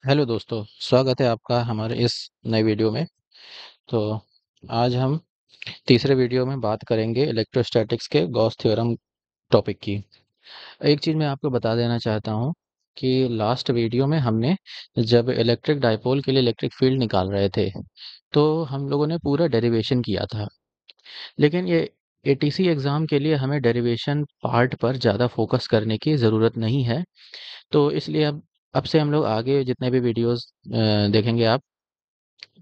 Hello दोस्तों, स्वागत है आपका हमारे इस नए वीडियो में। तो आज हम तीसरे वीडियो में बात करेंगे इलेक्ट्रोस्टैटिक्स के गॉस थ्योरम टॉपिक की। एक चीज़ मैं आपको बता देना चाहता हूँ कि लास्ट वीडियो में हमने जब इलेक्ट्रिक डाइपोल के लिए इलेक्ट्रिक फील्ड निकाल रहे थे, तो हम लोगों ने पूरा डेरिवेशन किया था। लेकिन ये एटीसी एग्ज़ाम के लिए हमें डेरिवेशन पार्ट पर ज़्यादा फोकस करने की ज़रूरत नहीं है। तो इसलिए अब से हम लोग आगे जितने भी वीडियोज़ देखेंगे आप,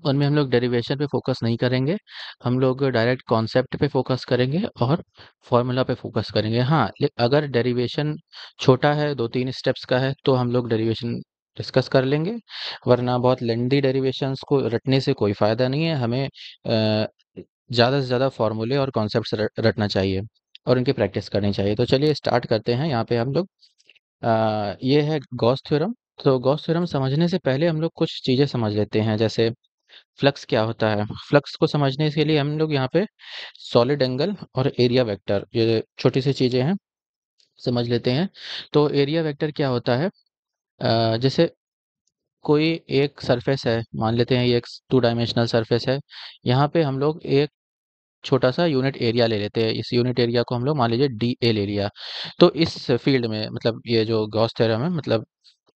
उनमें हम लोग डेरिवेशन पे फोकस नहीं करेंगे। हम लोग डायरेक्ट कॉन्सेप्ट पे फोकस करेंगे और फॉर्मूला पे फोकस करेंगे। हाँ, अगर डेरिवेशन छोटा है, 2-3 स्टेप्स का है, तो हम लोग डेरिवेशन डिस्कस कर लेंगे। वरना बहुत लेंदी डेरिवेशंस को रटने से कोई फ़ायदा नहीं है। हमें ज़्यादा से ज़्यादा फॉर्मूले और कॉन्सेप्ट्स रटना चाहिए और उनकी प्रैक्टिस करनी चाहिए। तो चलिए स्टार्ट करते हैं। यहाँ पे हम लोग ये है गॉस थ्योरम। तो गॉस थ्योरम समझने से पहले हम लोग कुछ चीज़ें समझ लेते हैं। जैसे फ्लक्स क्या होता है? फ्लक्स को समझने के लिए हम लोग यहाँ पे सॉलिड एंगल और एरिया वेक्टर, ये छोटी सी चीज़ें हैं, समझ लेते हैं। तो एरिया वेक्टर क्या होता है? जैसे कोई एक सरफेस है, मान लेते हैं ये एक टू डायमेंशनल सरफेस है। यहाँ पे हम लोग एक छोटा सा यूनिट एरिया ले लेते हैं। इस यूनिट एरिया को हम लोग मान लीजिए डी ए ले लिया। तो इस फील्ड में, मतलब ये जो गॉस थ्योरम है, मतलब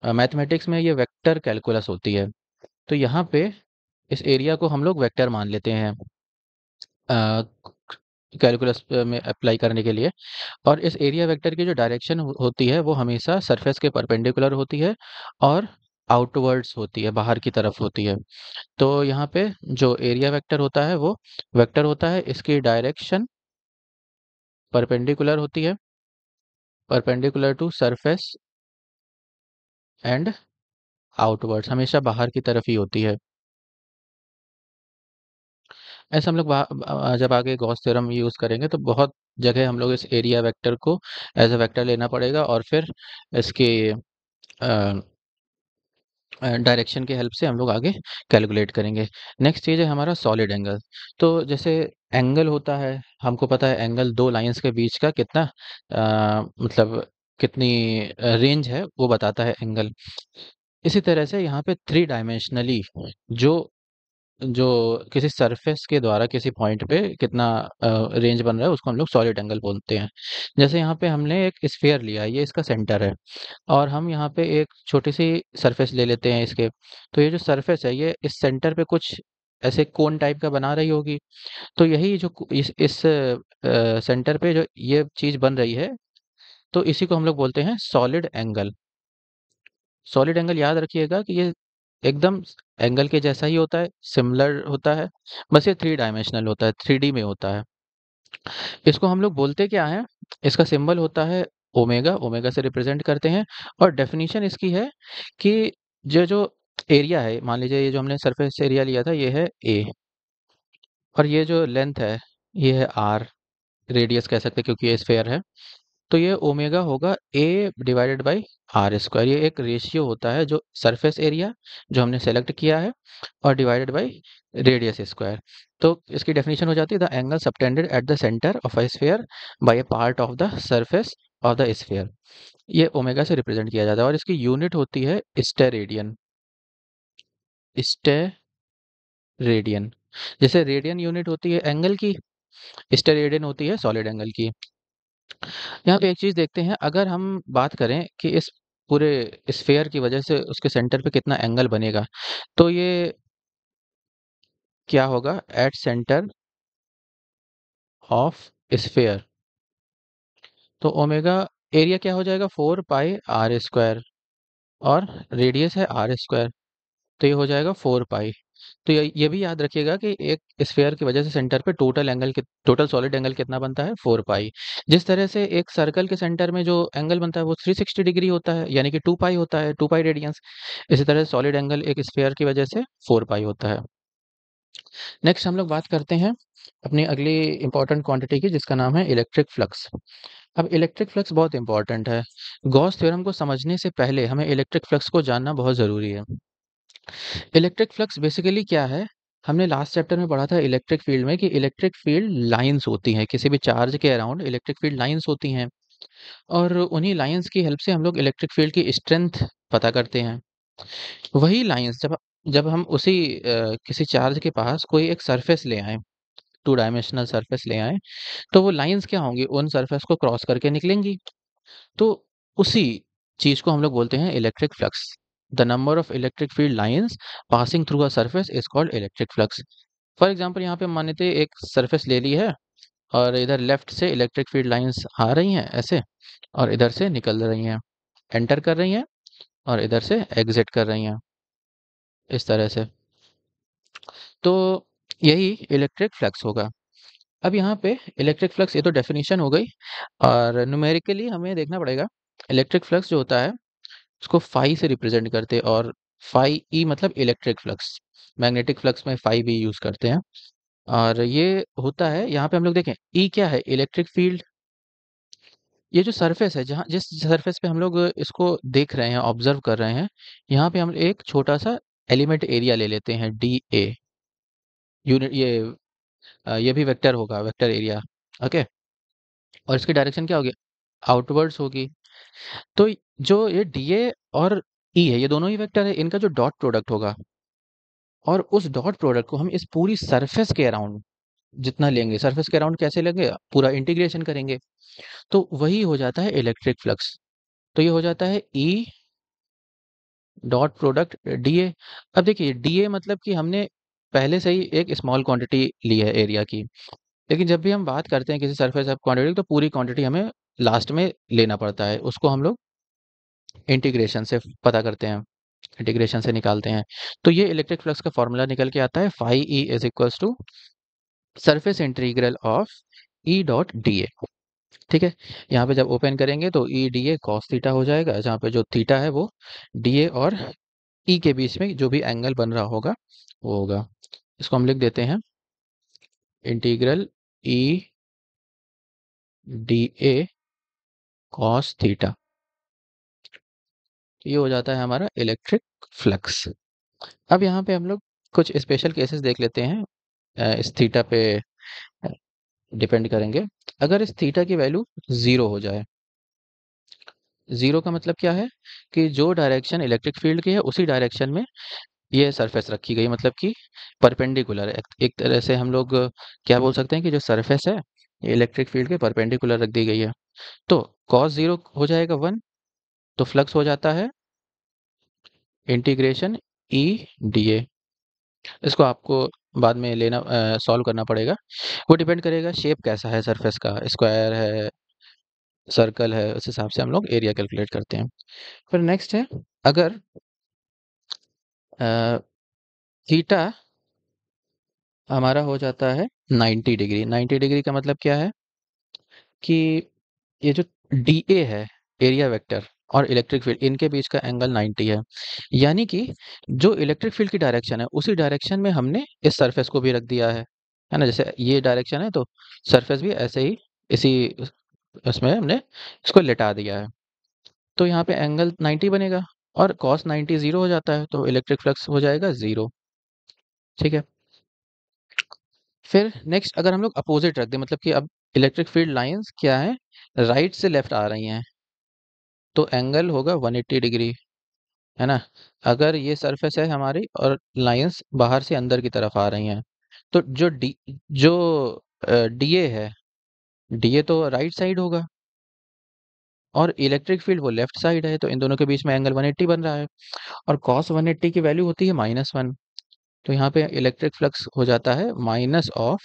मैथमेटिक्स में ये वेक्टर कैलकुलस होती है। तो यहाँ पे इस एरिया को हम लोग वेक्टर मान लेते हैं कैलकुलस में अप्लाई करने के लिए। और इस एरिया वेक्टर की जो डायरेक्शन होती है वो हमेशा सरफेस के परपेंडिकुलर होती है और आउटवर्ड्स होती है, बाहर की तरफ होती है। तो यहाँ पे जो एरिया वेक्टर होता है वो वेक्टर होता है, इसकी डायरेक्शन परपेंडिकुलर होती है, perpendicular to surface and outwards, हमेशा बाहर की तरफ ही होती है। ऐसे हम लोग जब आगे गॉस थ्योरम यूज़ करेंगे तो बहुत जगह हम लोग इस एरिया वेक्टर को एज अ वेक्टर लेना पड़ेगा और फिर इसके डायरेक्शन की हेल्प से हम लोग आगे कैलकुलेट करेंगे। नेक्स्ट चीज़ है हमारा सॉलिड एंगल। तो जैसे एंगल होता है, हमको पता है एंगल दो लाइंस के बीच का कितना मतलब कितनी रेंज है वो बताता है एंगल। इसी तरह से यहाँ पे थ्री डायमेंशनली जो जो किसी सरफेस के द्वारा किसी पॉइंट पे कितना रेंज बन रहा है उसको हम लोग सॉलिड एंगल बोलते हैं। जैसे यहाँ पे हमने एक स्फीयर लिया है, ये इसका सेंटर है और हम यहाँ पे एक छोटी सी सरफेस ले लेते हैं इसके। तो ये जो सरफेस है ये इस सेंटर पे कुछ ऐसे कोन टाइप का बना रही होगी। तो यही जो इस सेंटर पे जो ये चीज़ बन रही है, तो इसी को हम लोग बोलते हैं सॉलिड एंगल। सॉलिड एंगल याद रखिएगा कि ये एकदम एंगल के जैसा ही होता है, सिमिलर होता है, बस ये थ्री डायमेंशनल होता है, थ्री डी में होता है। इसको हम लोग बोलते क्या है? इसका सिंबल होता है ओमेगा, ओमेगा से रिप्रेजेंट करते हैं। और डेफिनेशन इसकी है कि जो जो एरिया है, मान लीजिए ये जो हमने सरफेस एरिया लिया था ये है ए, और ये जो लेंथ है ये है आर, रेडियस कह सकते हैं क्योंकि ये स्फेयर है। तो ये ओमेगा होगा ए डिवाइडेड बाई आर स्क्वायर। ये एक रेशियो होता है जो सरफेस एरिया जो हमने सेलेक्ट किया है और डिवाइडेड बाई रेडियस स्क्वायर। तो इसकी डेफिनेशन हो जाती है the angle subtended at the centre of a sphere by a part of the surface of the sphere. ये ओमेगा से रिप्रेजेंट किया जाता है और इसकी यूनिट होती है स्टेरेडियन। स्टेरेडियन, जैसे रेडियन यूनिट होती है एंगल की, स्टेरेडियन होती है सॉलिड एंगल की। यहाँ पे एक चीज़ देखते हैं, अगर हम बात करें कि इस पूरे स्फीयर की वजह से उसके सेंटर पे कितना एंगल बनेगा, तो ये क्या होगा? एट सेंटर ऑफ स्फीयर, तो ओमेगा एरिया क्या हो जाएगा? 4 पाई आर स्क्वायर और रेडियस है आर स्क्वायर, तो ये हो जाएगा 4 पाई। तो ये भी याद रखिएगा कि एक स्फीयर की वजह से सेंटर पे टोटल सॉलिड एंगल कितना बनता है? 4 पाई। जिस तरह से एक सर्कल के सेंटर में जो एंगल बनता है वो 360 डिग्री होता है, यानी कि 2 पाई होता है, 2 पाई रेडियंस। इसी तरह सॉलिड एंगल एक स्फीयर की वजह से 4 पाई होता है। नेक्स्ट हम लोग बात करते हैं अपनी अगली इंपॉर्टेंट क्वांटिटी की, जिसका नाम है इलेक्ट्रिक फ्लक्स। अब इलेक्ट्रिक फ्लक्स बहुत इंपॉर्टेंट है। गॉस थ्योरम को समझने से पहले हमें इलेक्ट्रिक फ्लक्स को जानना बहुत ज़रूरी है। इलेक्ट्रिक फ्लक्स बेसिकली क्या है? हमने लास्ट चैप्टर में पढ़ा था इलेक्ट्रिक फील्ड में कि इलेक्ट्रिक फील्ड लाइंस होती हैं, किसी भी चार्ज के अराउंड इलेक्ट्रिक फील्ड लाइंस होती हैं और उन्हीं लाइंस की हेल्प से हम लोग इलेक्ट्रिक फील्ड की स्ट्रेंथ पता करते हैं। वही लाइंस जब जब हम उसी किसी चार्ज के पास कोई एक सरफेस ले आए, टू डायमेंशनल सरफेस ले आए, तो वो लाइंस क्या होंगी, उन सरफेस को क्रॉस करके निकलेंगी। तो उसी चीज को हम लोग बोलते हैं electric flux. The number of electric field lines passing through a surface is called electric flux. For example यहाँ पे मान लेते हैं एक सरफेस ले ली है, और इधर लेफ्ट से इलेक्ट्रिक फील्ड लाइंस आ रही हैं ऐसे, और इधर से निकल रही हैं, एंटर कर रही हैं, और इधर से एग्जिट कर रही हैं, इस तरह से। तो यही इलेक्ट्रिक फ्लक्स होगा। अब यहाँ पे इलेक्ट्रिक फ्लक्स, ये तो डेफिनेशन हो गई, और न्यूमेरिकली हमें देखना पड़ेगा। इलेक्ट्रिक फ्लक्स जो होता है उसको फाई से रिप्रेजेंट करते हैं, और फाई ई मतलब इलेक्ट्रिक फ्लक्स। मैग्नेटिक फ्लक्स में फाई भी यूज करते हैं। और ये होता है, यहाँ पे हम लोग देखें ई क्या है, इलेक्ट्रिक फील्ड। ये जो सरफेस है, जहाँ जिस सरफेस पे हम लोग इसको देख रहे हैं, ऑब्जर्व कर रहे हैं, यहाँ पे हम एक छोटा सा एलिमेंट एरिया ले लेते हैं, डी ए यूनिट। ये भी वेक्टर होगा, वेक्टर एरिया। ओके। और इसकी डायरेक्शन क्या होगी, आउटवर्ड्स होगी। तो जो ये डी ए और ई है, ये दोनों ही वेक्टर है, इनका जो डॉट प्रोडक्ट होगा, और उस डॉट प्रोडक्ट को हम इस पूरी सरफेस के अराउंड जितना लेंगे, सरफेस के अराउंड कैसे लेंगे, पूरा इंटीग्रेशन करेंगे, तो वही हो जाता है इलेक्ट्रिक फ्लक्स। तो ये हो जाता है E dot product D A. अब देखिए डी ए मतलब कि हमने पहले से ही एक स्मॉल क्वांटिटी ली है एरिया की, लेकिन जब भी हम बात करते हैं किसी सरफेस ऑफ क्वांटिटी, तो पूरी क्वांटिटी हमें लास्ट में लेना पड़ता है, उसको हम लोग इंटीग्रेशन से पता करते हैं, इंटीग्रेशन से निकालते हैं। तो ये इलेक्ट्रिक फ्लक्स का फॉर्मूला निकल के आता है, phi E is equals to surface integral of E dot D A. ठीक है। यहाँ पे जब ओपन करेंगे तो E D A cos theta हो जाएगा, जहाँ पे जो थीटा है वो डी ए और ई के बीच में जो भी एंगल बन रहा होगा वो होगा। इसको हम लिख देते हैं integral E D A cos theta. ये हो जाता है हमारा इलेक्ट्रिक फ्लक्स। अब यहाँ पे हम लोग कुछ स्पेशल केसेस देख लेते हैं, इस थीटा पे डिपेंड करेंगे। अगर इस थीटा की वैल्यू ज़ीरो हो जाए, ज़ीरो का मतलब क्या है, कि जो डायरेक्शन इलेक्ट्रिक फील्ड की है उसी डायरेक्शन में ये सरफेस रखी गई, मतलब कि परपेंडिकुलर है। एक तरह से हम लोग क्या बोल सकते हैं कि जो सरफेस है ये इलेक्ट्रिक फील्ड के परपेंडिकुलर रख दी गई है। तो कॉस ज़ीरो हो जाएगा 1, तो फ्लक्स हो जाता है इंटीग्रेशन ई डी ए। इसको आपको बाद में लेना, सॉल्व करना पड़ेगा। वो डिपेंड करेगा शेप कैसा है सरफेस का, स्क्वायर है, सर्कल है, उस हिसाब से हम लोग एरिया कैलकुलेट करते हैं। फिर नेक्स्ट है, अगर थीटा हमारा हो जाता है 90 डिग्री। 90 डिग्री का मतलब क्या है, कि ये जो डी ए है, एरिया वेक्टर, और इलेक्ट्रिक फील्ड, इनके बीच का एंगल 90 है। यानी कि जो इलेक्ट्रिक फील्ड की डायरेक्शन है उसी डायरेक्शन में हमने इस सरफेस को भी रख दिया है ना। जैसे ये डायरेक्शन है तो सरफेस भी ऐसे ही इसी उसमें हमने इसको लेटा दिया है। तो यहाँ पे एंगल 90 बनेगा, और कॉस 90 जीरो हो जाता है, तो इलेक्ट्रिक फ्लक्स हो जाएगा जीरो। ठीक है। फिर नेक्स्ट, अगर हम लोग अपोजिट रख दें, मतलब कि अब इलेक्ट्रिक फील्ड लाइंस क्या है, राइट से लेफ्ट आ रही हैं, तो एंगल होगा 180 डिग्री, है ना। अगर ये सरफेस है हमारी और लाइंस बाहर से अंदर की तरफ आ रही हैं, तो जो डीए है, डीए तो राइट साइड होगा, और इलेक्ट्रिक फील्ड वो लेफ्ट साइड है, तो इन दोनों के बीच में एंगल 180 बन रहा है। और कॉस 180 की वैल्यू होती है -1, तो यहाँ पे इलेक्ट्रिक फ्लक्स हो जाता है माइनस ऑफ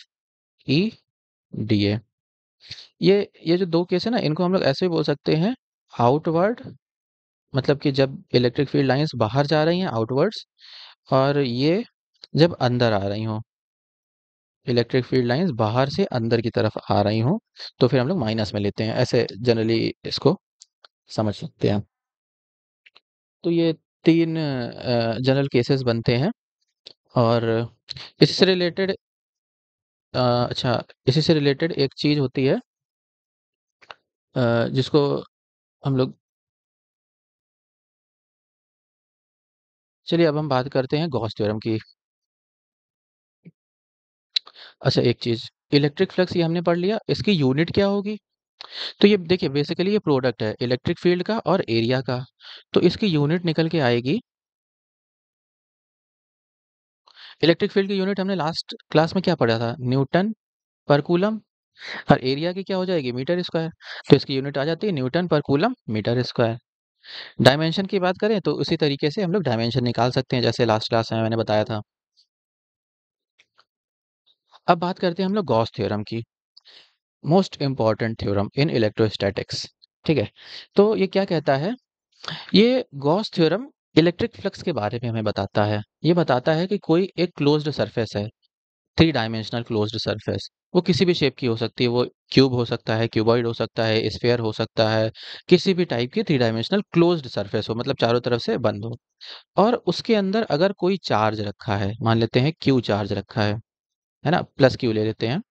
ई डी ए। ये जो दो केस है ना, इनको हम लोग ऐसे भी बोल सकते हैं, आउटवर्ड, मतलब कि जब इलेक्ट्रिक फील्ड लाइंस बाहर जा रही हैं आउटवर्ड्स, और ये जब अंदर आ रही हों, इलेक्ट्रिक फील्ड लाइंस बाहर से अंदर की तरफ आ रही हों, तो फिर हम लोग माइनस में लेते हैं, ऐसे जनरली इसको समझ सकते हैं। तो ये तीन जनरल केसेस बनते हैं। और इससे रिलेटेड, अच्छा, इसी से रिलेटेड एक चीज़ होती है, जिसको हम लोग, चलिए अब हम बात करते हैं गॉस थ्योरम की। अच्छा, एक चीज़, इलेक्ट्रिक फ्लक्स ये हमने पढ़ लिया, इसकी यूनिट क्या होगी। तो ये देखिए बेसिकली ये प्रोडक्ट है इलेक्ट्रिक फील्ड का और एरिया का, तो इसकी यूनिट निकल के आएगी इलेक्ट्रिक फील्ड की यूनिट हमने लास्ट क्लास में क्या पढ़ा था? न्यूटन पर कूलम। और एरिया की क्या हो जाएगी? Metre square. तो इसकी यूनिट आ जाती है न्यूटन पर कूलम मीटर स्क्वायर। डायमेंशन की बात करें तो उसी तरीके से हम लोग डायमेंशन निकाल सकते हैं, जैसे लास्ट क्लास में मैंने बताया था। अब बात करते हैं हम लोग गॉस थ्योरम की, most important theorem in electrostatics. ठीक है, तो ये क्या कहता है? ये गॉस थ्योरम इलेक्ट्रिक फ्लक्स के बारे में हमें बताता है। ये बताता है कि कोई एक क्लोज्ड सरफेस है, थ्री डायमेंशनल क्लोज्ड सरफेस। वो किसी भी शेप की हो सकती है, वो क्यूब हो सकता है, क्यूबॉइड हो सकता है, स्फीयर हो सकता है, किसी भी टाइप की थ्री डायमेंशनल क्लोज्ड सरफेस हो, मतलब चारों तरफ से बंद हो। और उसके अंदर अगर कोई चार्ज रखा है, मान लेते हैं क्यू चार्ज रखा है ना, प्लस क्यू ले लेते हैं,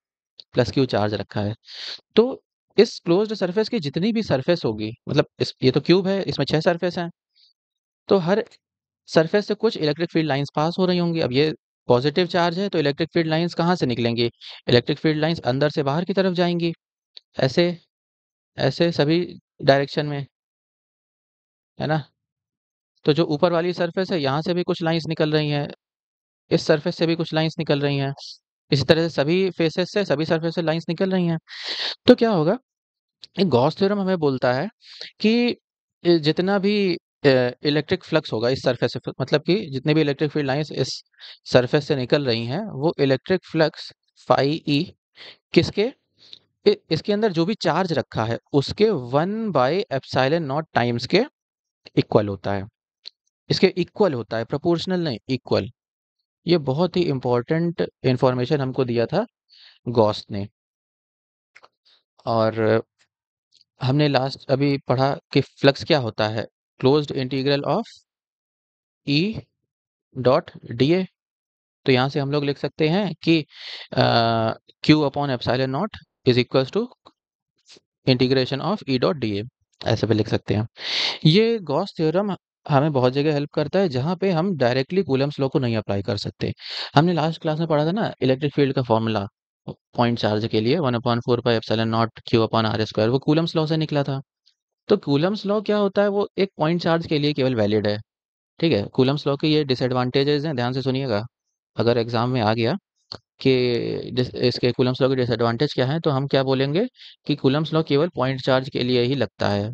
प्लस क्यू चार्ज रखा है, तो इस क्लोज्ड सरफेस की जितनी भी सरफेस होगी, मतलब इस ये तो क्यूब है, इसमें 6 सरफेस हैं, तो हर सरफेस से कुछ इलेक्ट्रिक फील्ड लाइंस पास हो रही होंगी। अब ये पॉजिटिव चार्ज है तो इलेक्ट्रिक फील्ड लाइंस कहाँ से निकलेंगी? इलेक्ट्रिक फील्ड लाइंस अंदर से बाहर की तरफ जाएंगी, ऐसे ऐसे सभी डायरेक्शन में, है ना। तो जो ऊपर वाली सरफेस है, यहाँ से भी कुछ लाइंस निकल रही हैं, इस सरफेस से भी कुछ लाइंस निकल रही हैं, इसी तरह से सभी फेसेस से, सभी सरफेस से लाइंस निकल रही हैं। तो क्या होगा? एक गॉस थ्योरम हमें बोलता है कि जितना भी इलेक्ट्रिक फ्लक्स होगा इस सरफेस से, मतलब कि जितने भी इलेक्ट्रिक फील्ड लाइंस इस सरफेस से निकल रही हैं, वो इलेक्ट्रिक फ्लक्स फाई ई किसके, इसके अंदर जो भी चार्ज रखा है उसके 1/एप्सिलॉन नॉट टाइम्स के इक्वल होता है। इसके इक्वल होता है, प्रोपोर्शनल नहीं, इक्वल। ये बहुत ही इंपॉर्टेंट इंफॉर्मेशन हमको दिया था गॉस ने। और हमने लास्ट अभी पढ़ा कि फ्लक्स क्या होता है? Closed integral of E dot D A. तो यहाँ से हम लोग लिख सकते हैं कि Q upon epsilon naught is equals to integration of E dot D A, ऐसे भी लिख सकते हैं। ये गॉस थ्योरम हमें बहुत जगह हेल्प करता है जहाँ पे हम डायरेक्टली कूलम्स लॉ को नहीं अप्लाई कर सकते। हमने लास्ट क्लास में पढ़ा था ना इलेक्ट्रिक फील्ड का फॉर्मूला, पॉइंट चार्ज के लिए 1/4πε0 क्यू अपॉन आर स्क्वायर, वो कूलम्स लॉ से निकला था। तो कूलम्स लॉ क्या होता है? वो एक पॉइंट चार्ज के लिए केवल वैलिड है। ठीक है, कूलम्स लॉ के ये डिसएडवांटेजेस हैं, ध्यान से सुनिएगा। अगर एग्जाम में आ गया कि इसके कूलम्स लॉ के डिसएडवांटेज क्या है, तो हम क्या बोलेंगे कि कूलम्स लॉ केवल पॉइंट चार्ज के लिए ही लगता है।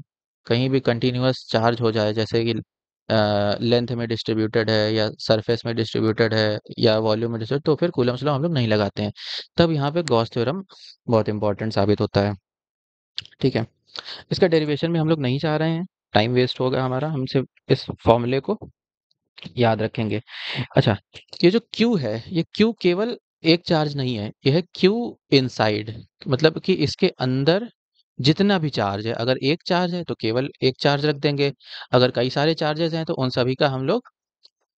कहीं भी कंटिन्यूअस चार्ज हो जाए, जैसे कि लेंथ में डिस्ट्रीब्यूटेड है या सरफेस में डिस्ट्रीब्यूटेड है या वॉल्यूम में डिस्ट्रीब्यूटेड, तो फिर कूलम्स लॉ हम लोग नहीं लगाते हैं। तब यहाँ पे गॉस थ्योरम बहुत इंपॉर्टेंट साबित होता है। ठीक है, इसका डेरिवेशन में हम लोग नहीं चाह रहे हैं, टाइम वेस्ट होगा हमारा, हम सिर्फ इस फॉर्मूले को याद रखेंगे। अच्छा, ये जो Q है, ये Q केवल एक चार्ज नहीं है, ये है Q इनसाइड, मतलब कि इसके अंदर जितना भी चार्ज है, अगर एक चार्ज है तो केवल एक चार्ज रख देंगे, अगर कई सारे चार्जेस हैं तो उन सभी का हम लोग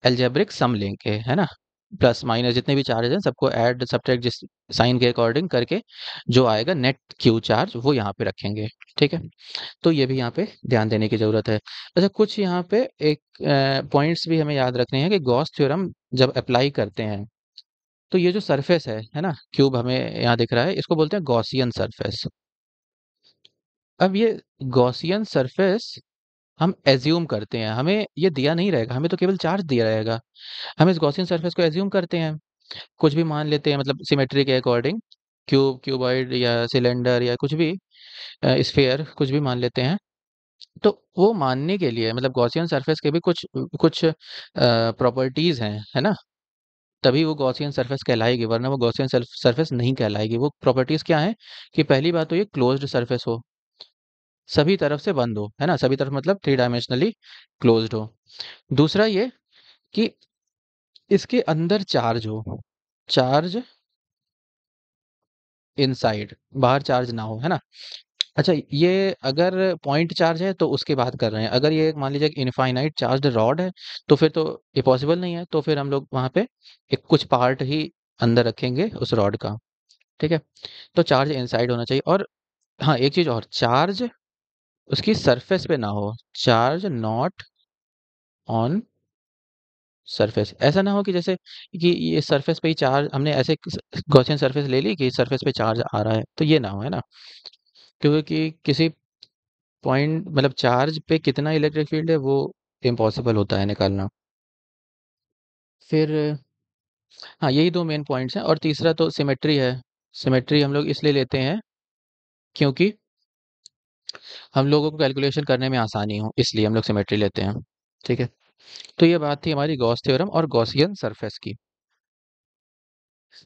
अलजेब्रिक सम लेंगे, है ना। प्लस माइनस जितने भी चार्जेस हैं सबको ऐड सब्ट्रैक्ट जिस साइन के अकॉर्डिंग करके जो आएगा नेट Q चार्ज, वो यहाँ पे रखेंगे। ठीक है, तो ये भी यहाँ पे ध्यान देने की ज़रूरत है। अच्छा, कुछ यहाँ पे एक पॉइंट्स भी हमें याद रखने हैं कि गॉस थ्योरम जब अप्लाई करते हैं तो ये जो सरफेस है ना, क्यूब हमें यहाँ दिख रहा है, इसको बोलते हैं गॉसियन सरफेस। अब ये गॉसियन सरफेस हम एज्यूम करते हैं, हमें ये दिया नहीं रहेगा, हमें तो केवल चार्ज दिया रहेगा। हम इस गॉसियन सरफेस को एज्यूम करते हैं, कुछ भी मान लेते हैं, मतलब सिमेट्री के अकॉर्डिंग, क्यूब, क्यूबॉइड या सिलेंडर या कुछ भी, स्फीयर, कुछ भी मान लेते हैं। तो वो मानने के लिए, मतलब गॉसियन सरफेस के भी कुछ कुछ प्रॉपर्टीज हैं, है ना, तभी वो गॉसियन सरफेस कहलाएगी, वरना वो गॉसियन सरफेस नहीं कहलाएगी। वो प्रॉपर्टीज क्या है कि पहली बात तो ये क्लोज्ड सरफेस हो, सभी तरफ से बंद हो, है ना, सभी तरफ मतलब थ्री डायमेंशनली क्लोज्ड हो। दूसरा ये कि इसके अंदर चार्ज हो, चार्ज इनसाइड, बाहर चार्ज ना हो, है ना। अच्छा, ये अगर पॉइंट चार्ज है तो उसकी बात कर रहे हैं, अगर ये मान लीजिए इनफाइनाइट चार्ज रॉड है तो फिर तो ये पॉसिबल नहीं है, तो फिर हम लोग वहाँ पे एक कुछ पार्ट ही अंदर रखेंगे उस रॉड का। ठीक है, तो चार्ज इनसाइड होना चाहिए। और हाँ, एक चीज़ और, चार्ज उसकी सरफेस पे ना हो, चार्ज नॉट ऑन सरफेस। ऐसा ना हो कि जैसे कि ये सरफेस पे ही चार्ज, हमने ऐसे गॉसियन सरफेस ले ली कि सरफेस पे चार्ज आ रहा है, तो ये ना हो, है ना। क्योंकि किसी पॉइंट, मतलब चार्ज पे कितना इलेक्ट्रिक फील्ड है वो इम्पॉसिबल होता है निकालना। फिर हाँ, यही 2 मेन पॉइंट्स हैं और तीसरा तो सिमेट्री है। सिमेट्री हम लोग इसलिए लेते हैं क्योंकि हम लोगों को कैलकुलेशन करने में आसानी हो, इसलिए हम लोग सिमेट्री लेते हैं। ठीक है? तो ये बात थी हमारी गॉस थ्योरम और गॉसियन सरफेस की।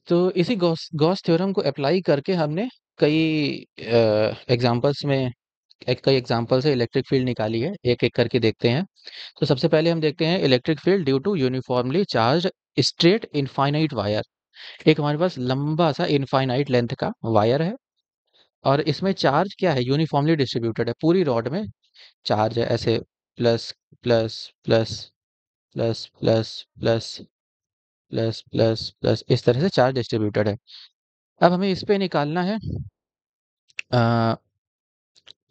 तो इसी गॉस गॉस थ्योरम को अप्लाई करके हमने कई एग्जांपल्स में कई एग्जांपल से इलेक्ट्रिक फील्ड निकाली है। एक-एक करके देखते हैं। तो सबसे पहले हम देखते हैं electric field due to uniformly charged straight infinite wire. एक हमारे पास लंबा सा इनफाइनाइट लेंथ का वायर है और इसमें चार्ज क्या है, यूनिफॉर्मली डिस्ट्रीब्यूटेड है। पूरी रॉड में चार्ज है ऐसे, plus plus plus plus plus plus plus plus plus, इस तरह से चार्ज डिस्ट्रीब्यूटेड है। अब हमें इस पे निकालना है,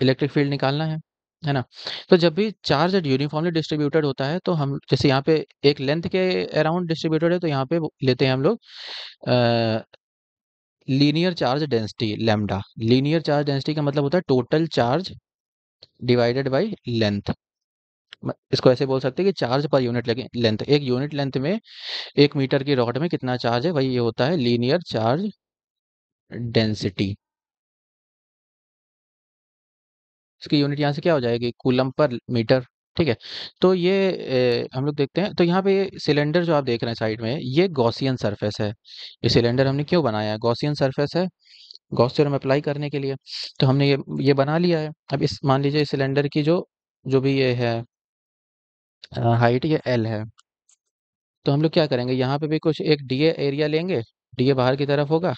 इलेक्ट्रिक फील्ड निकालना है ना? तो जब भी चार्ज यूनिफॉर्मली डिस्ट्रीब्यूटेड होता है तो हम जैसे यहाँ पे एक लेंथ के अराउंड डिस्ट्रीब्यूटेड है, तो यहाँ पे लेते हैं हम लोग linear charge density lambda. Linear charge density का मतलब होता है total charge divided by length. इसको ऐसे बोल सकते हैं कि चार्ज पर यूनिट लेंथ, एक यूनिट लेंथ में 1 मीटर की रॉड में कितना चार्ज है, वही ये होता है लीनियर चार्ज डेंसिटी। इसकी यूनिट यहाँ से क्या हो जाएगी, कूलम पर मीटर। ठीक है? तो ये हम लोग देखते हैं। तो यहाँ पे सिलेंडर जो आप देख रहे हैं साइड में, ये गॉसियन सरफेस है। ये सिलेंडर हमने क्यों बनाया है, गॉसियन सरफेस है, गॉस थ्योरम अप्लाई करने के लिए। तो हमने ये बना लिया है। अब इस मान लीजिए इस सिलेंडर की जो जो भी ये है हाइट, ये एल है। तो हम लोग क्या करेंगे, यहाँ पे भी कुछ एक डीए एरिया लेंगे। डीए बाहर की तरफ होगा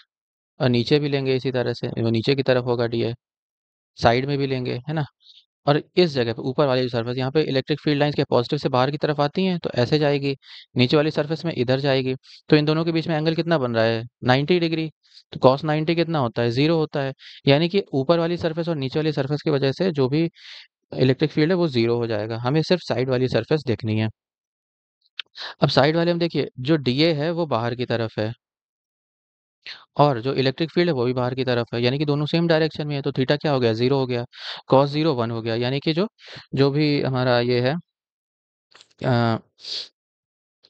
और नीचे भी लेंगे इसी तरह से, वो नीचे की तरफ होगा डीए, साइड में भी लेंगे, है ना? और इस जगह पे ऊपर वाली जो सरफेस, यहाँ पे इलेक्ट्रिक फील्ड लाइंस के पॉजिटिव से बाहर की तरफ आती हैं तो ऐसे जाएगी, नीचे वाली सरफेस में इधर जाएगी। तो इन दोनों के बीच में एंगल कितना बन रहा है, 90 डिग्री। तो कॉस 90 कितना होता है, 0 होता है। यानी कि ऊपर वाली सरफेस और नीचे वाली सरफेस की वजह से जो भी इलेक्ट्रिक फील्ड है वो 0 हो जाएगा। हमें सिर्फ साइड वाली सरफेस देखनी है। अब साइड वाले में देखिए, जो डीए है वो बाहर की तरफ है और जो इलेक्ट्रिक फील्ड है वो भी बाहर की तरफ है, यानी कि दोनों सेम डायरेक्शन में है। तो थीटा क्या हो गया, 0 हो गया। कॉस 0 1 हो गया। यानी कि जो जो भी हमारा ये है, अ,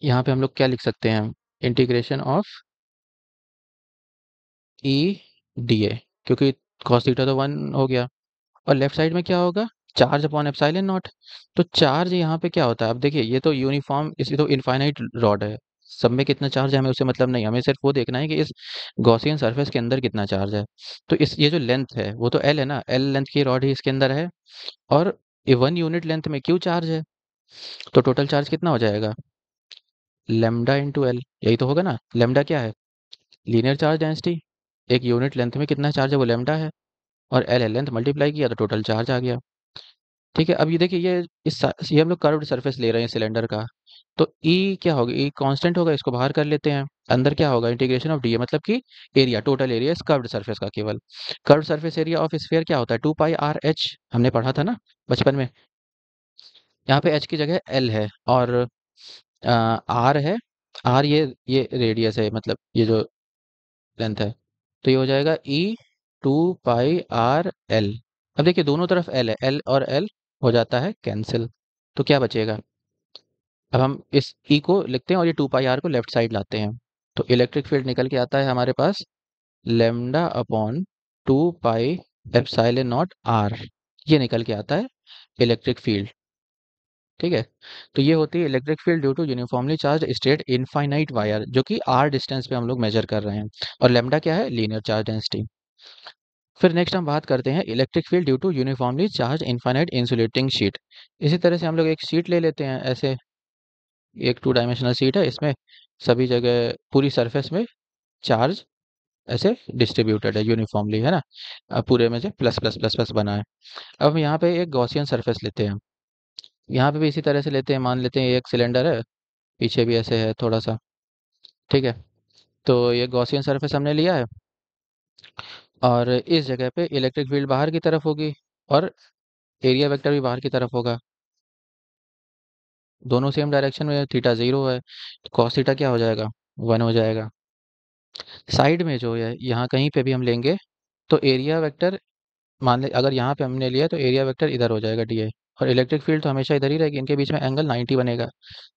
यहाँ पे हम लोग क्या लिख सकते हैं, इंटीग्रेशन ऑफ ई डी ए, क्योंकि कॉस थीटा तो 1 हो गया। और लेफ्ट साइड में क्या होगा, चार्ज अपॉन एप्सिलॉन नॉट। तो चार्ज यहाँ पे क्या होता है, अब देखिए ये तो यूनिफॉर्म, इसी तो इनफाइनाइट रॉड है, सब में कितना चार्ज है हमें उससे मतलब नहीं, हमें सिर्फ वो देखना है कि इस गॉसियन सरफेस के अंदर कितना चार्ज है। तो इस ये जो लेंथ है वो तो एल है ना, एल लेंथ की रॉड ही इसके अंदर है और ये 1 यूनिट लेंथ में क्यू चार्ज है। तो टोटल चार्ज कितना हो जाएगा, लेमडा इंटू एल, यही तो होगा ना। लेमडा क्या है, लीनियर चार्ज डेंसिटी। एक यूनिट लेंथ में कितना चार्ज है वो लेमडा है, और एल लेंथ मल्टीप्लाई किया तो टोटल चार्ज आ गया। ठीक है? अब ये देखिए, ये हम लोग कर्व्ड सरफेस ले रहे हैं सिलेंडर का। तो ई क्या होगा, ई कांस्टेंट होगा, इसको बाहर कर लेते हैं। अंदर क्या होगा, इंटीग्रेशन ऑफ डी, मतलब कि एरिया, टोटल एरिया इस कर्व्ड सरफेस का केवल। Curved surface area of sphere क्या होता है, 2 पाई आर एच, हमने पढ़ा था ना बचपन में। यहाँ पे एच की जगह एल है और आर है। आर ये रेडियस है, मतलब ये जो लेंथ है। तो ये हो जाएगा ई 2 पाई आर एल। अब देखिए दोनों तरफ एल है, एल और एल हो जाता है कैंसिल। तो क्या बचेगा, अब हम इस ई को लिखते हैं और ये 2 पाई आर को लेफ्ट साइड लाते हैं। तो इलेक्ट्रिक फील्ड निकल के आता है हमारे पास lambda upon 2 pi epsilon naught r, ये निकल के आता है इलेक्ट्रिक फील्ड। ठीक है? तो ये होती है electric field due to uniformly charge straight infinite wire, जो कि आर डिस्टेंस पे हम लोग मेजर कर रहे हैं। और लेमडा क्या है, लीनियर चार्ज डेंसिटी। फिर नेक्स्ट हम बात करते हैं electric field due to uniformly charge infinite insulating sheet. इसी तरह से हम लोग एक शीट ले लेते हैं ऐसे, एक 2 डायमेंशनल शीट है, इसमें सभी जगह पूरी सरफेस में चार्ज ऐसे डिस्ट्रीब्यूटेड है यूनिफॉर्मली, है ना? पूरे में से प्लस प्लस प्लस प्लस बना है। अब हम यहाँ पे एक गॉसियन सरफेस लेते हैं, यहाँ पे भी इसी तरह से लेते हैं। मान लेते हैं एक सिलेंडर है, पीछे भी ऐसे है थोड़ा सा। ठीक है? तो ये गॉसियन सरफेस हमने लिया है और इस जगह पे इलेक्ट्रिक फील्ड बाहर की तरफ होगी और एरिया वेक्टर भी बाहर की तरफ होगा। दोनों सेम डायरेक्शन में, थीटा 0 है तो कॉस थीटा क्या हो जाएगा, 1 हो जाएगा। साइड में जो है यहाँ कहीं पे भी हम लेंगे तो एरिया वेक्टर, मान ले अगर यहाँ पे हमने लिया तो एरिया वेक्टर इधर हो जाएगा डी। और इलेक्ट्रिक फील्ड तो हमेशा इधर ही रहेगी, इनके बीच में एंगल 90 बनेगा,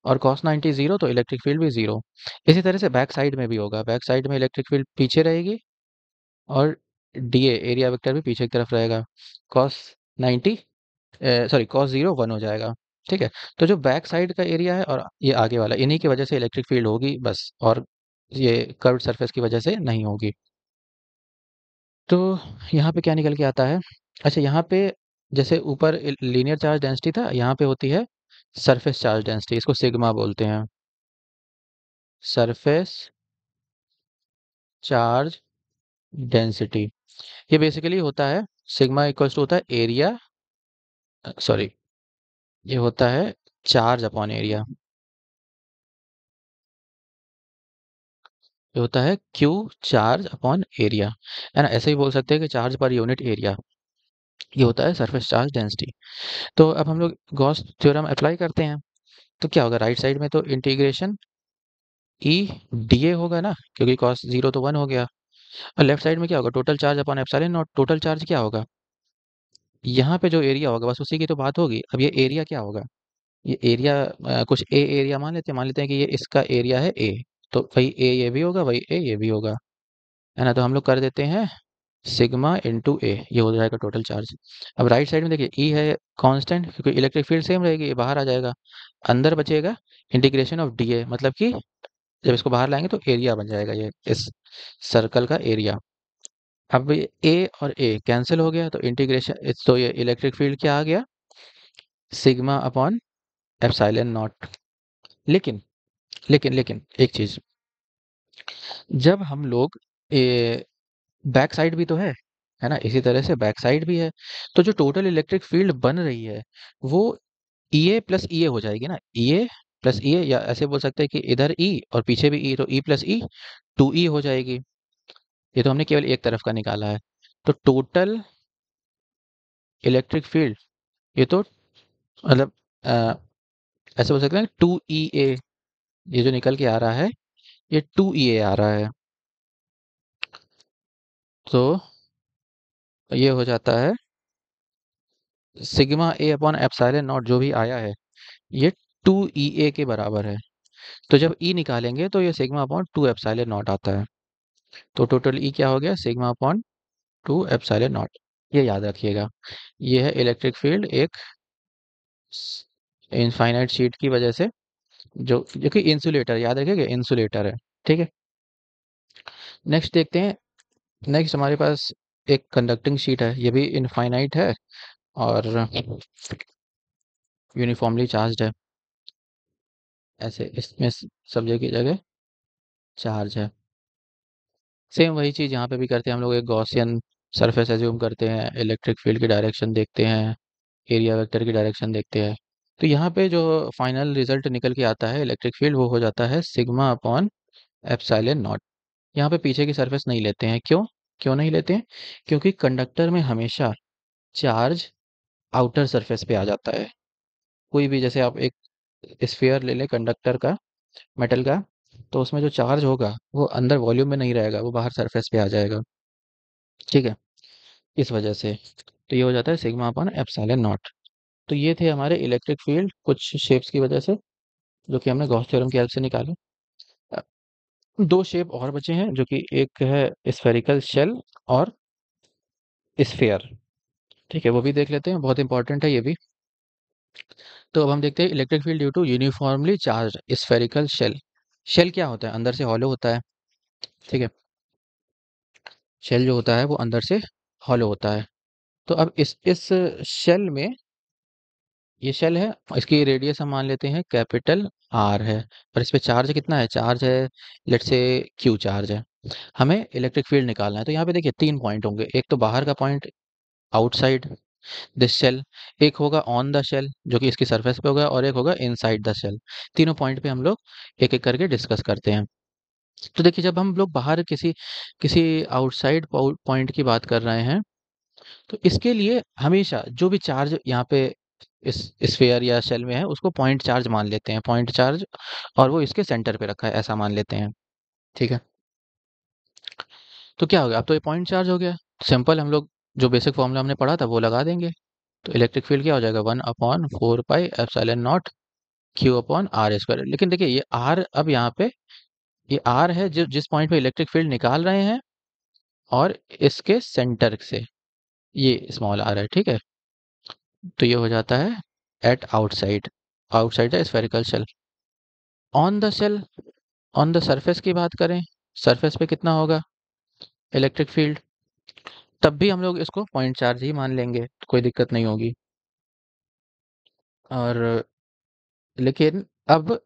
और cos 90 जीरो, तो इलेक्ट्रिक फील्ड भी जीरो। इसी तरह से बैक साइड में भी होगा, बैक साइड में इलेक्ट्रिक फील्ड पीछे रहेगी, और डीए एरिया वेक्टर भी पीछे की तरफ रहेगा। cos 90 सॉरी cos जीरो 1 हो जाएगा। ठीक है, तो जो बैक साइड का एरिया है और ये आगे वाला, इन्हीं की वजह से इलेक्ट्रिक फील्ड होगी बस, और ये कर्व्ड सरफेस की वजह से नहीं होगी। तो यहाँ पे क्या निकल के आता है? अच्छा, यहाँ पे जैसे ऊपर लीनियर चार्ज डेंसिटी था, यहाँ पे होती है सरफेस चार्ज डेंसिटी, इसको सिग्मा बोलते हैं, सरफेस चार्ज डेंसिटी। ये बेसिकली होता है सिग्मा इक्वल्स टू होता है एरिया, सॉरी, ये होता है चार्ज अपॉन एरिया, ये होता है क्यू चार्ज अपॉन एरिया, है ना? ऐसे ही बोल सकते हैं कि चार्ज पर यूनिट एरिया, ये होता है सरफेस चार्ज डेंसिटी। तो अब हम लोग गॉस थ्योरम अप्लाई करते हैं, तो क्या होगा? राइट साइड में तो इंटीग्रेशन ई डी ए होगा ना, क्योंकि कॉस जीरो तो 1 हो गया। और लेफ्ट साइड में क्या होगा? Total charge upon epsilon not. Total charge क्या होगा? यहाँ पे जो एरिया होगा बस उसी की तो बात होगी। अब ये एरिया क्या होगा? ये एरिया कुछ ए एरिया मान लेते हैं कि ये इसका एरिया है ए, तो वही ए ये भी होगा, वही ए ये भी होगा, है ना? तो हम लोग कर देते हैं सिग्मा इंटू ए, ये हो जाएगा टोटल चार्ज। अब राइट साइड में देखिए ई है कांस्टेंट, क्योंकि इलेक्ट्रिक फील्ड सेम रहेगी, ये बाहर आ जाएगा, अंदर बचेगा इंटीग्रेशन ऑफ डी ए, मतलब कि जब इसको बाहर लाएंगे तो एरिया बन जाएगा ये इस सर्कल का एरिया। अब ये ए और ए कैंसिल हो गया, तो इंटीग्रेशन, तो ये इलेक्ट्रिक फील्ड क्या आ गया? Sigma upon epsilon not. लेकिन लेकिन एक चीज, जब हम लोग बैक साइड भी तो है ना? इसी तरह से बैक साइड भी है, तो जो टोटल इलेक्ट्रिक फील्ड बन रही है वो ई ए प्लस ई ए हो जाएगी ना, ई ए प्लस ई ए, या ऐसे बोल सकते हैं कि इधर ई और पीछे भी ई, तो ई प्लस ई 2 ई हो जाएगी। ये तो हमने केवल एक तरफ का निकाला है, तो टोटल इलेक्ट्रिक फील्ड, ये तो मतलब अ, ऐसे बोल सकते हैं 2 ई ए, ये जो निकल के आ रहा है ये 2 ई ए आ रहा है, तो ये हो जाता है sigma A upon epsilon not, जो भी आया है ये 2 ई ए के बराबर है। तो जब ई निकालेंगे तो ये सिग्मा अपॉन 2 एप्सिलॉन नॉट आता है, तो टोटल ई क्या हो गया? Sigma upon 2 epsilon naught. ये याद रखिएगा, ये है इलेक्ट्रिक फील्ड एक इनफाइनाइट शीट की वजह से, जो कि इंसुलेटर, याद रखिएगा इंसुलेटर है। ठीक है, नेक्स्ट देखते हैं। नेक्स्ट हमारे पास एक कंडक्टिंग शीट है, ये भी इनफाइनाइट है और यूनिफॉर्मली चार्ज्ड है, ऐसे इसमें सब्जेक्ट की जगह चार्ज है। सेम वही चीज़ यहाँ पे भी करते हैं हम लोग, एक गॉसियन सरफेस एज्यूम करते हैं, इलेक्ट्रिक फील्ड की डायरेक्शन देखते हैं, एरिया वेक्टर की डायरेक्शन देखते हैं। तो यहाँ पे जो फाइनल रिजल्ट निकल के आता है इलेक्ट्रिक फील्ड, वो हो जाता है सिग्मा अपॉन एप्सिलॉन नॉट। यहाँ पे पीछे की सरफेस नहीं लेते हैं, क्यों? क्यों नहीं लेते हैं? क्योंकि कंडक्टर में हमेशा चार्ज आउटर सरफेस पे आ जाता है। कोई भी, जैसे आप एक स्फीयर ले लें कंडक्टर का, मेटल का, तो उसमें जो चार्ज होगा वो अंदर वॉल्यूम में नहीं रहेगा, वो बाहर सरफेस पे आ जाएगा। ठीक है, इस वजह से तो ये हो जाता है सिग्मा अपॉन एप्सिलॉन नॉट। तो ये थे हमारे इलेक्ट्रिक फील्ड कुछ शेप्स की वजह से, जो कि हमने गॉस थ्योरम की हेल्प से निकाले। अ, दो शेप और बचे हैं, जो कि एक है स्फेरिकल शेल और स्फीयर। ठीक है, वो भी देख लेते हैं, बहुत इंपॉर्टेंट है ये भी। तो अब हम देखते हैं electric field due to uniformly charge spherical shell. Shell क्या होता है? अंदर से हॉलो होता है। ठीक है, शेल जो होता है वो अंदर से हॉलो होता है। तो अब इस शेल में, ये शेल है, इसकी रेडियस हम मान लेते हैं कैपिटल आर है, और इस पे चार्ज कितना है? चार्ज है, लेट्स से क्यू चार्ज है। हमें इलेक्ट्रिक फील्ड निकालना है, तो यहाँ पे देखिए 3 पॉइंट होंगे, एक तो बाहर का पॉइंट आउटसाइड दिस शेल, एक होगा ऑन द शेल जो कि इसकी सरफेस पे होगा, और एक होगा इनसाइड द शेल। तीनों पॉइंट पे हम लोग एक एक करके डिस्कस करते हैं। तो देखिए, जब हम लोग बाहर किसी किसी आउटसाइड पॉइंट की बात कर रहे हैं, तो इसके लिए हमेशा जो भी चार्ज यहाँ पे इस स्फीयर या शेल में है उसको पॉइंट चार्ज मान लेते हैं, पॉइंट चार्ज, और वो इसके सेंटर पे रखा है ऐसा मान लेते हैं। ठीक है, तो क्या हो गया? अब तो ये पॉइंट चार्ज हो गया, सिंपल, हम लोग जो बेसिक फॉर्मूला हमने पढ़ा था वो लगा देंगे। तो इलेक्ट्रिक फील्ड क्या हो जाएगा 1/4 pi epsilon naught Q upon R square. लेकिन देखिए ये आर, अब यहाँ पे ये आर है जिस पॉइंट पे इलेक्ट्रिक फील्ड निकाल रहे हैं, और इसके सेंटर से ये स्मॉल आर है, ठीक है। तो ये हो जाता है at outside, outside the spherical shell. On the shell, on the surface की बात करें, सरफेस पे कितना होगा इलेक्ट्रिक फील्ड, तब भी हम लोग इसको पॉइंट चार्ज ही मान लेंगे, तो कोई दिक्कत नहीं होगी। और लेकिन अब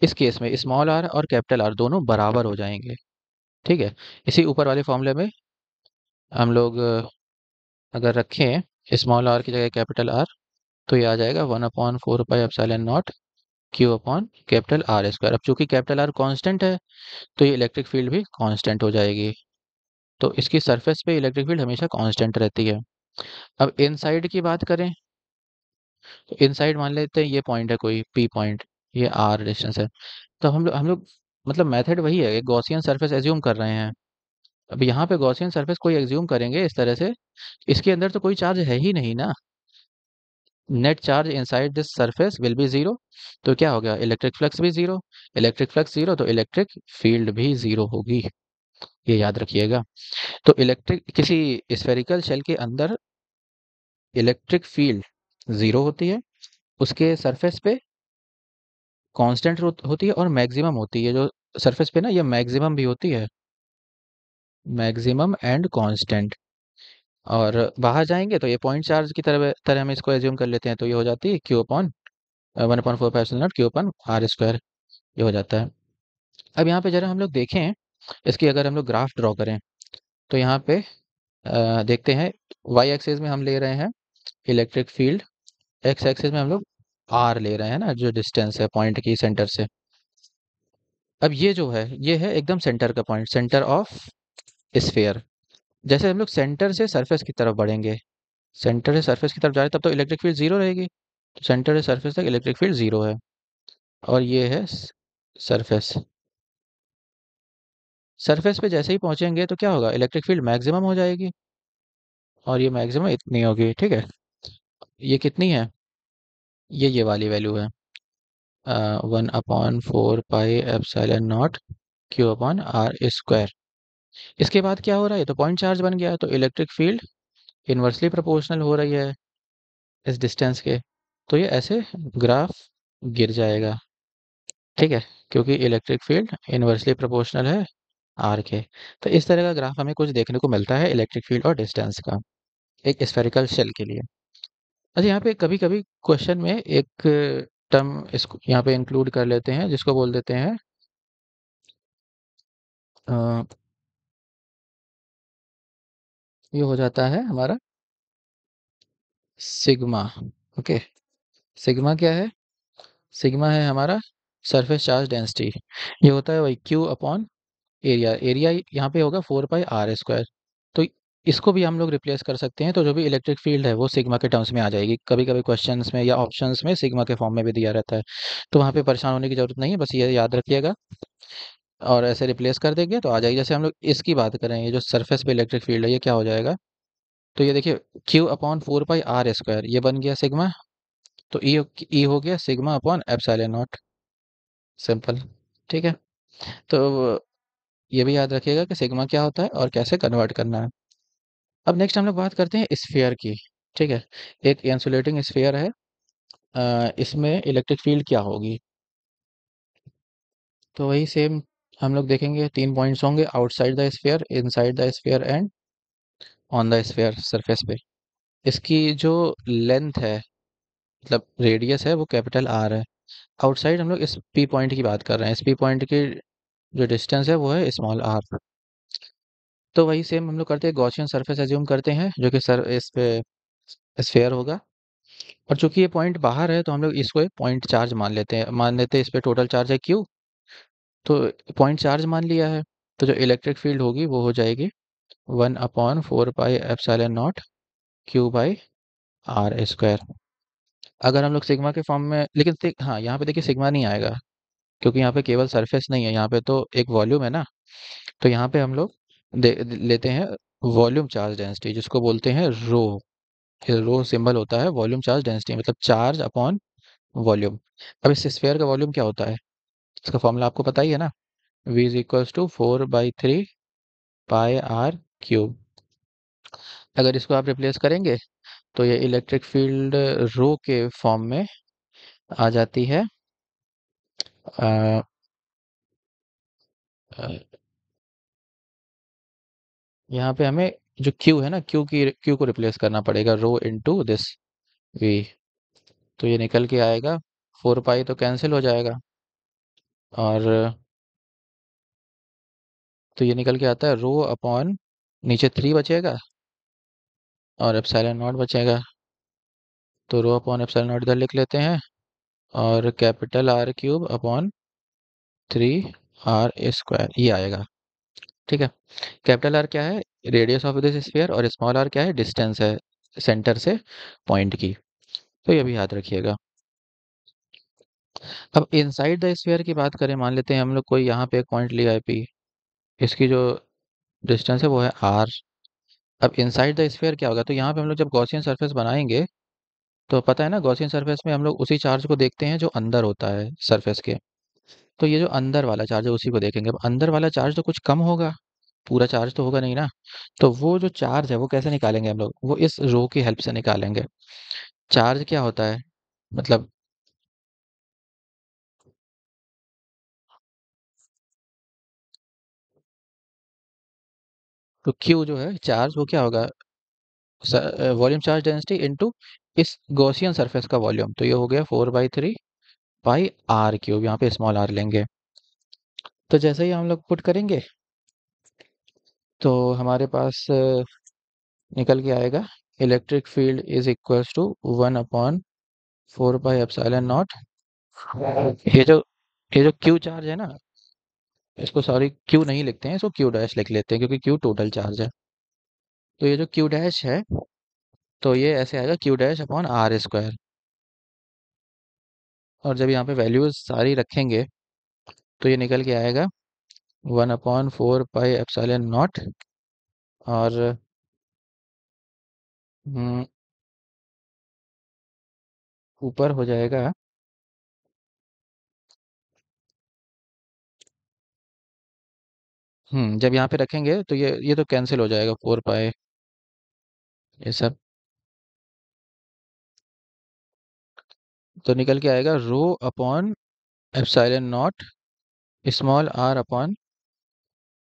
इस केस में स्मॉल आर और कैपिटल आर दोनों बराबर हो जाएंगे, ठीक है। इसी ऊपर वाले फॉर्मूले में हम लोग अगर रखें स्मॉल आर की जगह कैपिटल आर, तो ये आ जाएगा 1/4 pi epsilon naught Q upon capital R square. अब चूंकि कैपिटल आर कांस्टेंट है, तो ये इलेक्ट्रिक फील्ड भी कांस्टेंट हो जाएगी। तो इसकी सरफेस पे इलेक्ट्रिक फील्ड हमेशा कांस्टेंट रहती है। अब इनसाइड की बात करें, तो इनसाइड मान लेते हैं ये पॉइंट है कोई पी पॉइंट, ये आर डिस्टेंस है। तो हम लोग मतलब मेथड वही है, एक गॉसियन सरफेस एज्यूम कर रहे हैं। अब यहाँ पे गॉसियन सरफेस कोई एज्यूम करेंगे इस तरह से, इसके अंदर तो कोई चार्ज है ही नहीं ना, net charge inside this surface will be zero. तो क्या हो गया, इलेक्ट्रिक फ्लक्स भी जीरो, इलेक्ट्रिक फ्लक्स जीरो तो इलेक्ट्रिक फील्ड भी जीरो होगी, ये याद रखिएगा। तो इलेक्ट्रिक किसी स्फेरिकल शेल के अंदर इलेक्ट्रिक फील्ड जीरो होती है, उसके सरफेस पे कांस्टेंट होती है और मैक्सिमम होती है, जो सरफेस पे ना ये मैक्सिमम भी होती है, मैक्सिमम एंड कांस्टेंट। और बाहर जाएंगे तो ये पॉइंट चार्ज की तरह तरह हम इसको एज्यूम कर लेते हैं, तो ये हो जाती है Q upon 1/4 pi Q upon R square, ये हो जाता है। अब यहाँ पे जरा हम लोग देखें, इसकी अगर हम लोग ग्राफ ड्रॉ करें, तो यहाँ पे देखते हैं वाई एक्सिस में हम ले रहे हैं इलेक्ट्रिक फील्ड, एक्स एक्सिस में हम लोग आर ले रहे हैं ना, जो डिस्टेंस है पॉइंट की सेंटर से। अब ये जो है ये है एकदम सेंटर का पॉइंट, सेंटर ऑफ स्फीयर। जैसे हम लोग सेंटर से सरफेस की तरफ बढ़ेंगे, सेंटर से सरफेस की तरफ जा रहे हैं, तब तो इलेक्ट्रिक फील्ड जीरो रहेगी। तो सेंटर से सरफेस तक इलेक्ट्रिक फील्ड जीरो है, और ये है सरफेस। सरफेस पे जैसे ही पहुंचेंगे तो क्या होगा, इलेक्ट्रिक फील्ड मैक्सिमम हो जाएगी, और ये मैक्सिमम इतनी होगी, ठीक है। ये कितनी है, ये वाली वैल्यू है 1/4 pi epsilon naught Q upon R square. इसके बाद क्या हो रहा है, ये तो पॉइंट चार्ज बन गया है, तो इलेक्ट्रिक फील्ड इन्वर्सली प्रोपोर्शनल हो रही है इस डिस्टेंस के। तो ये ऐसे ग्राफ गिर जाएगा, ठीक है, क्योंकि इलेक्ट्रिक फील्ड इन्वर्सली प्रोपोर्शनल है आर के। तो इस तरह का ग्राफ हमें कुछ देखने को मिलता है इलेक्ट्रिक फील्ड और डिस्टेंस का, एक स्फेरिकल शेल के लिए। अच्छा, यहाँ पे कभी कभी क्वेश्चन में एक टर्म इसको यहाँ पे इंक्लूड कर लेते हैं, जिसको बोल देते हैं अ, ये हो जाता है हमारा सिग्मा। ओके, सिग्मा क्या है, सिग्मा है हमारा सरफेस चार्ज डेंसिटी। ये होता है वही क्यू अपॉन एरिया, एरिया यहाँ पे होगा 4 पाई आर स्क्वायर। तो इसको भी हम लोग रिप्लेस कर सकते हैं, तो जो भी इलेक्ट्रिक फील्ड है वो सिग्मा के टर्म्स में आ जाएगी। कभी कभी क्वेश्चंस में या ऑप्शंस में सिग्मा के फॉर्म में भी दिया रहता है, तो वहाँ पे परेशान होने की जरूरत नहीं है, बस ये याद रखिएगा और ऐसे रिप्लेस कर देंगे तो आ जाएगी। जैसे हम लोग इसकी बात करें, ये जो सरफेस पे इलेक्ट्रिक फील्ड है ये क्या हो जाएगा, तो ये देखिए Q upon 4 pi R square, ये बन गया सिग्मा। तो ई हो गया sigma upon epsilon naught, simple, ठीक है। तो ये भी याद रखिएगा कि सिग्मा क्या होता है और कैसे कन्वर्ट करना है। अब नेक्स्ट हम लोग बात करते हैं स्फीयर की, ठीक है। एक इंसुलेटिंग स्फीयर है, इसमें इलेक्ट्रिक फील्ड क्या होगी, तो वही सेम हम लोग देखेंगे, 3 पॉइंट्स होंगे, outside the sphere, inside the sphere and on the sphere surface पे। इसकी जो लेंथ है, मतलब रेडियस है, वो कैपिटल आर है। आउटसाइड हम लोग इस पी पॉइंट की बात कर रहे हैं, इस पी पॉइंट की जो डिस्टेंस है वो है स्मॉल आर। तो वही सेम हम लोग करते हैं, गॉसियन सरफेस एज्यूम करते हैं जो कि सर इस पे स्फेयर होगा। और चूंकि ये पॉइंट बाहर है, तो हम लोग इसको एक पॉइंट चार्ज मान लेते हैं इस पे टोटल चार्ज है क्यू, तो पॉइंट चार्ज मान लिया है। तो जो इलेक्ट्रिक फील्ड होगी वो हो जाएगी 1/4 pi epsilon naught Q by R square. अगर हम लोग सिग्मा के फॉर्म में, लेकिन हाँ यहाँ पे देखिए सिग्मा नहीं आएगा, क्योंकि यहाँ पे केवल सरफेस नहीं है, यहाँ पे तो एक वॉल्यूम है ना। तो यहाँ पे हम लोग लेते हैं वॉल्यूम चार्ज डेंसिटी, जिसको बोलते हैं रो, रो सिंबल होता है वॉल्यूम चार्ज डेंसिटी, मतलब चार्ज अपॉन वॉल्यूम। अब इस स्फीयर का वॉल्यूम क्या होता है, इसका फॉर्मूला आपको पता ही है ना, V is equals to 4/3 pi R cube. अगर इसको आप रिप्लेस करेंगे तो ये इलेक्ट्रिक फील्ड रो के फॉर्म में आ जाती है। अ, अ, यहाँ पे हमें जो Q है ना, Q को रिप्लेस करना पड़ेगा, रो इनटू दिस V। तो ये निकल के आएगा, 4 पाई तो कैंसिल हो जाएगा, और तो ये निकल के आता है रो अपॉन, नीचे 3 बचेगा और एप्सिलॉन नॉट बचेगा। तो रो अपॉन एप्सिलॉन नॉट इधर लिख लेते हैं, और capital R cube upon 3 r² ये आएगा। ठीक है। कैपिटल आर क्या है, रेडियस ऑफ दिस स्फीयर, और स्मॉल आर क्या है, डिस्टेंस है सेंटर से पॉइंट की। तो ये भी याद रखिएगा। अब इनसाइड द स्फीयर की बात करें, मान लेते हैं हम लोग कोई यहाँ पे एक पॉइंट लिया है P, इसकी जो डिस्टेंस है वो है R। अब इनसाइड द स्फीयर क्या होगा, तो यहाँ पे हम लोग जब गॉसियन सरफेस बनाएंगे, तो पता है ना गॉसियन सरफेस में हम लोग उसी चार्ज को देखते हैं जो अंदर होता है सरफेस के। तो ये जो अंदर वाला चार्ज है उसी को देखेंगे। अब अंदर वाला चार्ज तो कुछ कम होगा, पूरा चार्ज तो होगा नहीं ना। तो वो जो चार्ज है वो कैसे निकालेंगे हम लोग, वो इस रो की हेल्प से निकालेंगे। चार्ज क्या होता है, मतलब तो क्यू जो है चार्ज वो क्या होगा, वॉल्यूम चार्ज डेंसिटी इनटू इस गॉसियन सरफेस का वॉल्यूम। तो ये हो गया 4/3 पाई आर क्यूब, यहाँ पे स्मॉल आर लेंगे। तो जैसे ही हम लोग पुट करेंगे तो हमारे पास निकल के आएगा, electric field is equals to 1/4 pi epsilon naught. ये जो ये जो क्यू चार्ज है ना, इसको सॉरी क्यू नहीं लिखते हैं, इसको क्यू डैश लिख लेते हैं क्योंकि क्यू टोटल चार्ज है। तो ये जो क्यू डैश है, तो ये ऐसे आएगा क्यू डैश अपॉन R²। और जब यहाँ पे वैल्यूज सारी रखेंगे तो ये निकल के आएगा 1/4 पाई एप्सिलॉन नॉट, और हम्म, ऊपर हो जाएगा, जब यहाँ पे रखेंगे तो ये तो कैंसिल हो जाएगा 4 पाई, ये सब। तो निकल के आएगा रो upon epsilon not small r upon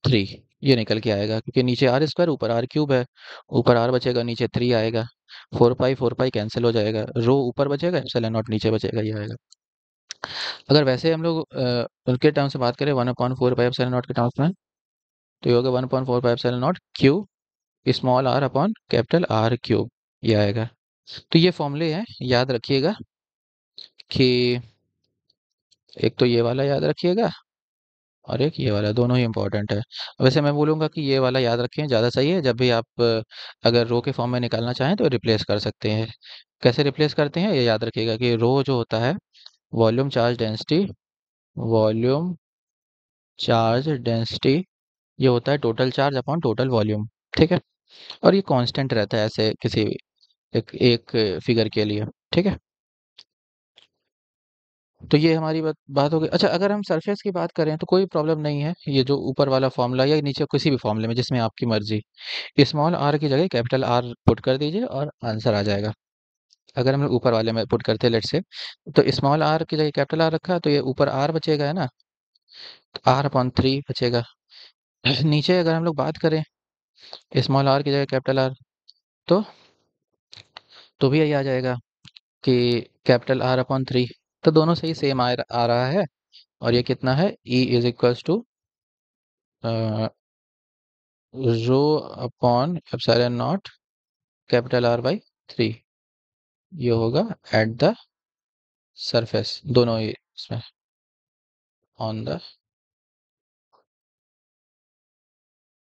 3। ये निकल के आएगा क्योंकि नीचे R² ऊपर R³ है, ऊपर R बचेगा नीचे 3 आएगा। 4 पाई कैंसिल हो जाएगा, रो ऊपर बचेगा एप्सिलॉन नॉट नीचे बचेगा, ये आएगा। अगर वैसे हम लोग उनके टर्म से बात करें 1/4 पाई एप्सिलॉन नॉट के टर्म्स में, तो ये होगा 1/4 pi epsilon naught Q small r upon capital R³, ये आएगा। तो ये फॉर्मूले हैं, याद रखिएगा कि एक तो ये वाला याद रखिएगा, और एक ये वाला, दोनों ही इंपॉर्टेंट है। वैसे मैं बोलूँगा कि ये वाला याद रखें ज़्यादा सही है, जब भी आप अगर रो के फॉर्म में निकालना चाहें तो रिप्लेस कर सकते हैं। कैसे रिप्लेस करते हैं ये याद रखिएगा कि रो जो होता है volume charge density, volume charge density ये होता है total charge upon total volume. ठीक है। और ये कांस्टेंट रहता है ऐसे किसी एक फिगर के लिए। ठीक है। तो ये हमारी बात हो गई। अच्छा, अगर हम सरफेस की बात करें तो कोई प्रॉब्लम नहीं है, ये जो ऊपर वाला फॉर्मूला या नीचे किसी भी फॉर्मूले में जिसमें आपकी मर्जी, स्मॉल आर की जगह कैपिटल आर पुट कर दीजिए और आंसर आ जाएगा। अगर हम लोग ऊपर वाले में पुट करते हैं लेट से, तो स्मॉल आर की जगह कैपिटल आर रखा तो ये ऊपर आर बचेगा है ना, तो R/3 बचेगा। नीचे अगर हम लोग बात करें स्मॉल आर की जगह कैपिटल आर, तो तो भी यही आ जाएगा कि कैपिटल R/3। तो दोनों से ही सेम आ रहा है। और ये कितना है, E is equals to rho upon epsilon naught capital R/3, ये होगा एट द सरफेस, दोनों ही इसमें ऑन द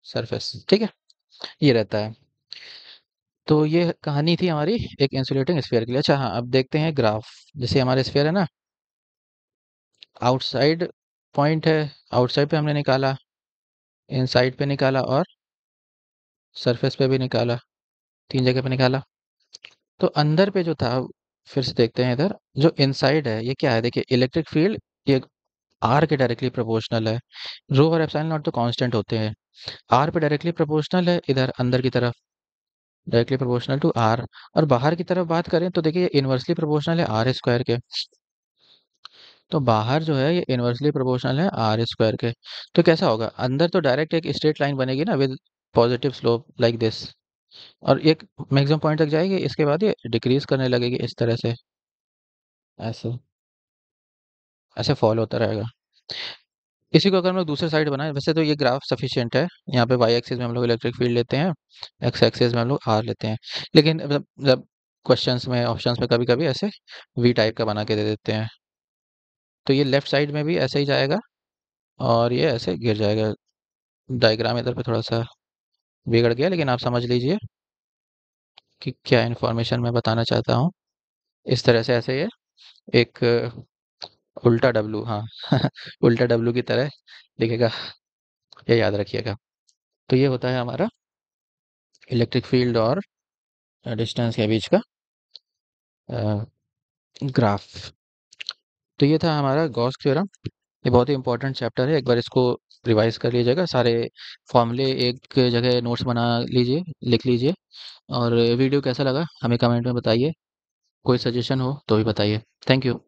सरफेस। ठीक है, ये रहता है। तो ये कहानी थी हमारी एक इंसुलेटिंग स्फीयर के लिए। अच्छा हाँ, अब देखते हैं ग्राफ। जैसे हमारे स्फीयर है ना, आउटसाइड पॉइंट है, आउटसाइड पे हमने निकाला, इनसाइड पे निकाला और सरफेस पे भी निकाला, 3 जगह पे निकाला। तो अंदर पे जो था, फिर से देखते हैं इधर, जो इनसाइड है ये क्या है, देखिए इलेक्ट्रिक फील्ड ये आर के डायरेक्टली प्रोपोर्शनल है। रो और एप्सिलॉन नॉट तो कांस्टेंट होते हैं, आर पे डायरेक्टली प्रोपोर्शनल है, इधर अंदर की तरफ डायरेक्टली प्रोपोर्शनल टू आर। और बाहर की तरफ बात करें तो देखिए ये इनवर्सली प्रोपोर्शनल है आर स्क्वायर के। तो बाहर जो है ये इनवर्सली प्रोपोर्शनल है आर स्क्वायर के। तो कैसा होगा, अंदर तो डायरेक्ट एक स्ट्रेट लाइन बनेगी ना with positive slope like this, और एक मैक्सिमम पॉइंट तक जाएगी, इसके बाद ये डिक्रीज करने लगेगी इस तरह से, ऐसे ऐसे फॉल होता रहेगा। इसी को अगर हम लोग दूसरे साइड बनाए, वैसे तो ये ग्राफ सफिशिएंट है। यहाँ पे वाई एक्सिस में हम लोग इलेक्ट्रिक फील्ड लेते हैं, एक्स एक्सिस में हम लोग आर लेते हैं। लेकिन जब क्वेश्चंस में ऑप्शंस में कभी कभी ऐसे वी टाइप का बना के दे देते हैं, तो ये लेफ्ट साइड में भी ऐसे ही जाएगा और ये ऐसे गिर जाएगा। डायग्राम इधर पे थोड़ा सा बिगड़ गया, लेकिन आप समझ लीजिए कि क्या इन्फॉर्मेशन मैं बताना चाहता हूँ। इस तरह से ऐसे ये एक उल्टा डब्लू, हाँ उल्टा डब्लू की तरह दिखेगा, ये याद रखिएगा। तो ये होता है हमारा इलेक्ट्रिक फील्ड और डिस्टेंस के बीच का ग्राफ। तो ये था हमारा गॉस थ्योरम। ये बहुत ही इंपॉर्टेंट चैप्टर है, एक बार इसको रिवाइज कर लीजिएगा, सारे फॉर्मूले एक जगह नोट्स बना लीजिए, लिख लीजिए। और वीडियो कैसा लगा हमें कमेंट में बताइए, कोई सजेशन हो तो भी बताइए। Thank you.